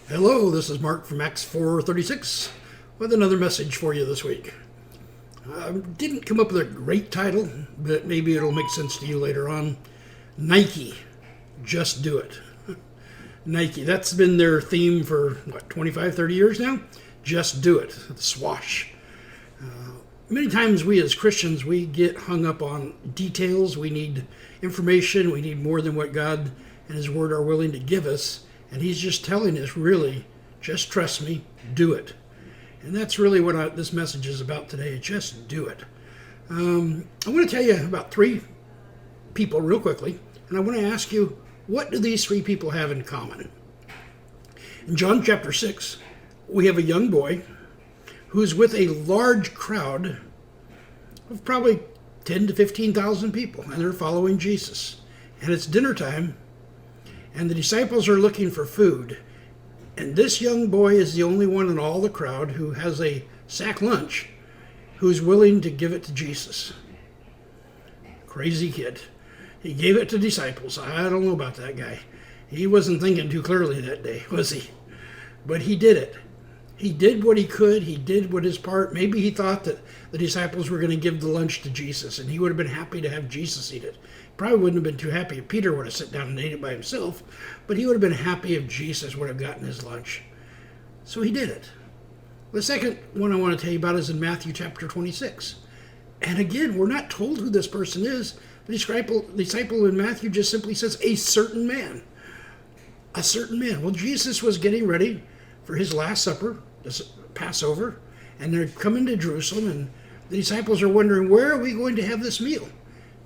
Hello, this is Mark from Acts 4:36 with another message for you this week. Didn't come up with a great title, but maybe it'll make sense to you later on. Nike, just do it. Nike, that's been their theme for, 25, 30 years now? Just do it. Swash. Many times we as Christians, we get hung up on details. We need information. We need more than what God and His Word are willing to give us. And He's just telling us, really, just trust me, do it. And that's really what this message is about today. Just do it. I want to tell you about three people real quickly. And I want to ask you, what do these three people have in common? In John chapter 6, we have a young boy who's with a large crowd of probably 10 to 15,000 people, and they're following Jesus. And it's dinner time, and the disciples are looking for food. And this young boy is the only one in all the crowd who has a sack lunch who's willing to give it to Jesus. Crazy kid. He gave it to disciples. I don't know about that guy. He wasn't thinking too clearly that day, was he? But he did it. He did what he could. He did what his part. Maybe he thought that the disciples were going to give the lunch to Jesus, and he would have been happy to have Jesus eat it. Probably wouldn't have been too happy if Peter would have sat down and ate it by himself, but he would have been happy if Jesus would have gotten his lunch. So he did it. The second one I want to tell you about is in Matthew chapter 26. And again, we're not told who this person is. The disciple in Matthew just simply says, a certain man. A certain man. Well, Jesus was getting ready for his Last Supper, Passover, and they're coming to Jerusalem, and the disciples are wondering, where are we going to have this meal?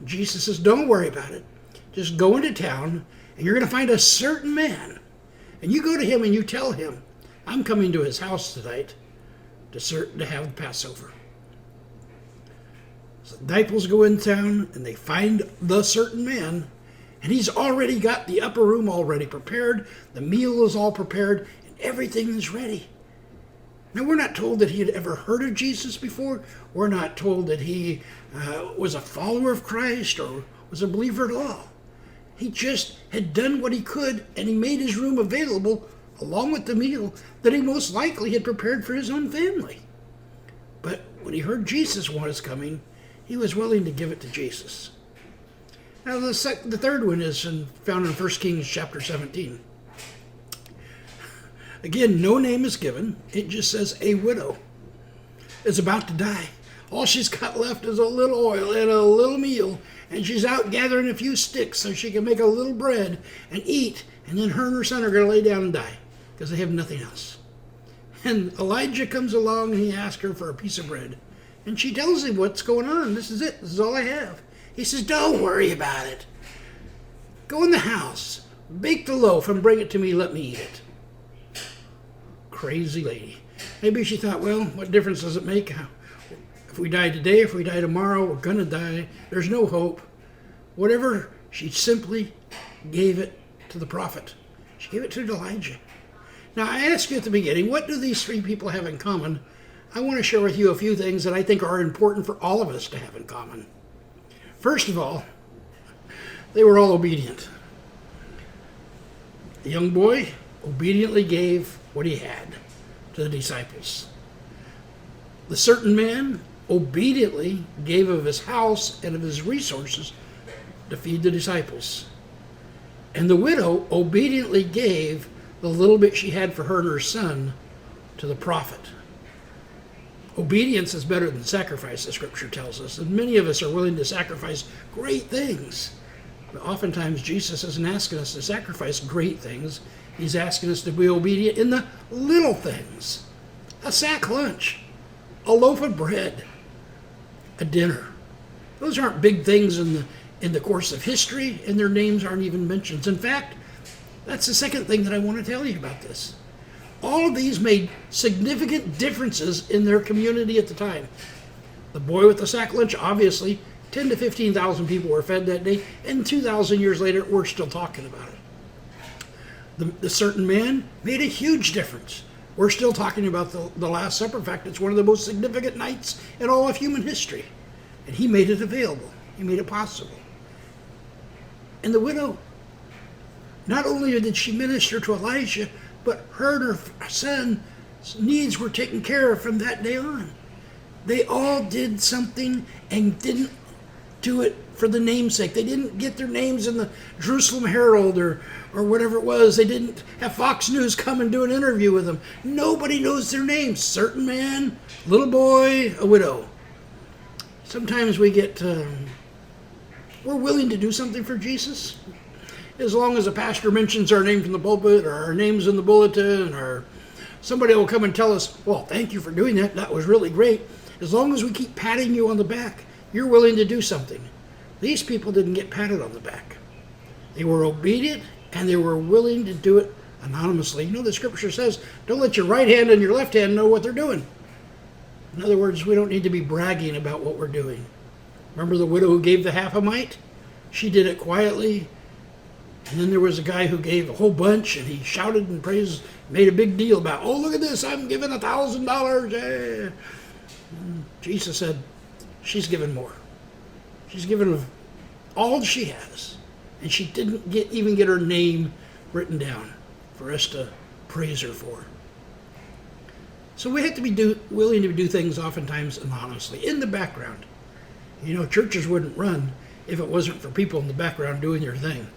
Jesus says, don't worry about it. Just go into town, and you're going to find a certain man. And you go to him and you tell him, I'm coming to his house tonight to have the Passover. So the disciples go in town, and they find the certain man, and he's already got the upper room already prepared. The meal is all prepared, and everything is ready. Now, we're not told that he had ever heard of Jesus before. We're not told that he was a follower of Christ or was a believer at all. He just had done what he could, and he made his room available along with the meal that he most likely had prepared for his own family. But when he heard Jesus was coming, he was willing to give it to Jesus. Now, the third one is found in 1 Kings chapter 17. Again, no name is given. It just says a widow is about to die. All she's got left is a little oil and a little meal, and she's out gathering a few sticks so she can make a little bread and eat, and then her and her son are going to lay down and die because they have nothing else. And Elijah comes along and he asks her for a piece of bread, and she tells him what's going on. This is it. This is all I have. He says, don't worry about it. Go in the house, bake the loaf, and bring it to me. Let me eat it. Crazy lady. Maybe she thought, well, what difference does it make? If we die today, if we die tomorrow, we're going to die. There's no hope. Whatever, she simply gave it to the prophet. She gave it to Elijah. Now, I asked you at the beginning, what do these three people have in common? I want to share with you a few things that I think are important for all of us to have in common. First of all, they were all obedient. The young boy obediently gave what he had to the disciples. The certain man obediently gave of his house and of his resources to feed the disciples. And the widow obediently gave the little bit she had for her and her son to the prophet. Obedience is better than sacrifice, the scripture tells us. And many of us are willing to sacrifice great things. But oftentimes Jesus isn't asking us to sacrifice great things. He's asking us to be obedient in the little things. A sack lunch, a loaf of bread, a dinner. Those aren't big things in the course of history, and their names aren't even mentioned. In fact, that's the second thing that I want to tell you about this. All of these made significant differences in their community at the time. The boy with the sack lunch, obviously, 10 to 15,000 people were fed that day, and 2,000 years later, we're still talking about it. The certain man made a huge difference. We're still talking about the Last Supper. In fact, it's one of the most significant nights in all of human history. And he made it available. He made it possible. And the widow, not only did she minister to Elijah, But her and her son's needs were taken care of from that day on. They all did something and didn't do it for the namesake. They didn't get their names in the Jerusalem Herald or whatever it was. They didn't have Fox News come and do an interview with them. Nobody knows their names. Certain man, little boy, a widow. Sometimes we get, we're willing to do something for Jesus. As long as a pastor mentions our name from the pulpit or our name's in the bulletin or somebody will come and tell us, well, thank you for doing that. That was really great. As long as we keep patting you on the back, you're willing to do something. These people didn't get patted on the back. They were obedient and they were willing to do it anonymously. You know, the scripture says, don't let your right hand and your left hand know what they're doing. In other words, we don't need to be bragging about what we're doing. Remember the widow who gave the half a mite? She did it quietly. And then there was a guy who gave a whole bunch and he shouted and praised, made a big deal about, oh, look at this, I'm giving $1,000. Yeah. Jesus said, she's given more. She's given all she has. And she didn't even get her name written down for us to praise her for. So we have to be willing to do things oftentimes anonymously, in the background. You know, churches wouldn't run if it wasn't for people in the background doing their thing,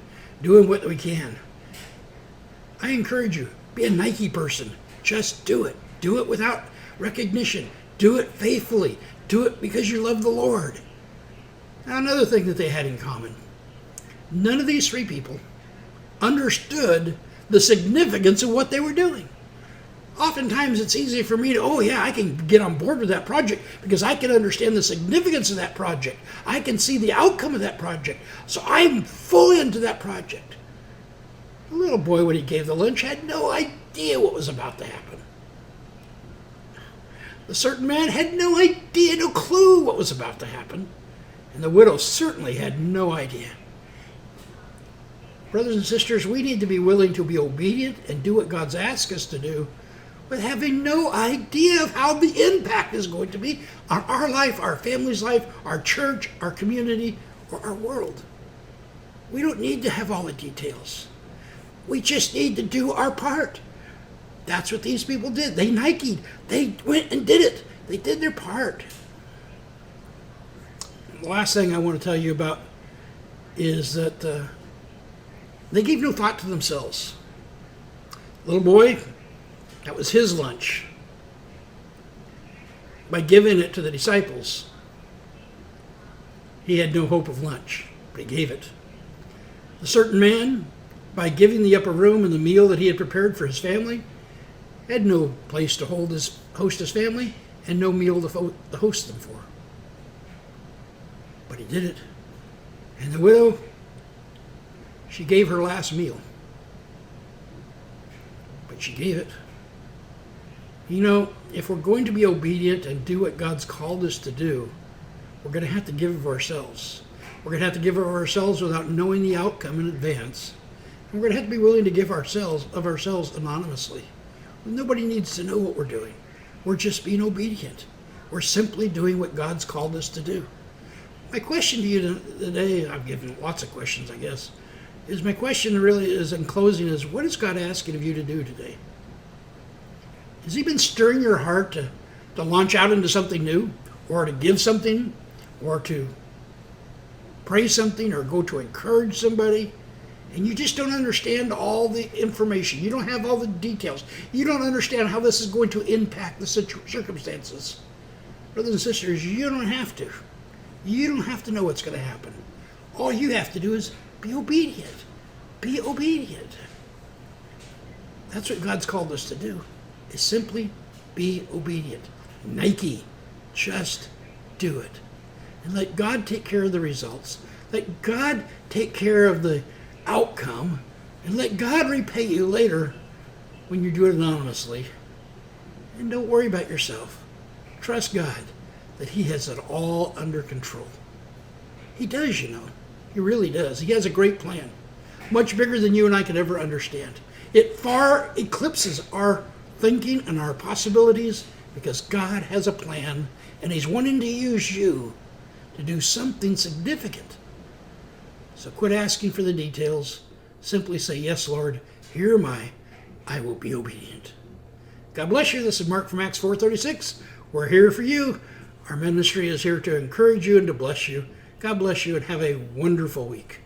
doing what we can. I encourage you, be a Nike person. Just do it. Do it without recognition. Do it faithfully. Do it because you love the Lord. Now, another thing that they had in common, none of these three people understood the significance of what they were doing. Oftentimes it's easy for me to, oh yeah, I can get on board with that project because I can understand the significance of that project. I can see the outcome of that project. So I'm fully into that project. The little boy, when he gave the lunch, had no idea what was about to happen. The certain man had no idea, no clue what was about to happen. And the widow certainly had no idea. Brothers and sisters, we need to be willing to be obedient and do what God's asked us to do, but having no idea of how the impact is going to be on our life, our family's life, our church, our community, or our world. We don't need to have all the details. We just need to do our part. That's what these people did. They Nike'd. They went and did it. They did their part. The last thing I want to tell you about is that they gave no thought to themselves. Little boy, that was his lunch. By giving it to the disciples, he had no hope of lunch, but he gave it. The certain man, by giving the upper room and the meal that he had prepared for his family, had no place to host his family and no meal to host them for. But he did it. And the widow, she gave her last meal. But she gave it. You know, if we're going to be obedient and do what God's called us to do, we're going to have to give of ourselves. We're going to have to give of ourselves without knowing the outcome in advance. And we're going to have to be willing to give of ourselves anonymously. Nobody needs to know what we're doing. We're just being obedient. We're simply doing what God's called us to do. My question to you today, I've given lots of questions, I guess, is my question really is in closing is, what is God asking of you to do today? Has he been stirring your heart to launch out into something new, or to give something, or to pray something, or go to encourage somebody? And you just don't understand all the information. You don't have all the details. You don't understand how this is going to impact the circumstances. Brothers and sisters, you don't have to. You don't have to know what's going to happen. All you have to do is be obedient. Be obedient. That's what God's called us to do, is simply be obedient. Nike, just do it. And let God take care of the results. Let God take care of the outcome, and let God repay you later when you do it anonymously. And don't worry about yourself. Trust God that he has it all under control. He does, you know. He really does. He has a great plan, much bigger than you and I could ever understand. It far eclipses our thinking and our possibilities because God has a plan, and he's wanting to use you to do something significant. So quit asking for the details. Simply say, yes, Lord, here am I. I will be obedient. God bless you. This is Mark from Acts 4:36. We're here for you. Our ministry is here to encourage you and to bless you. God bless you and have a wonderful week.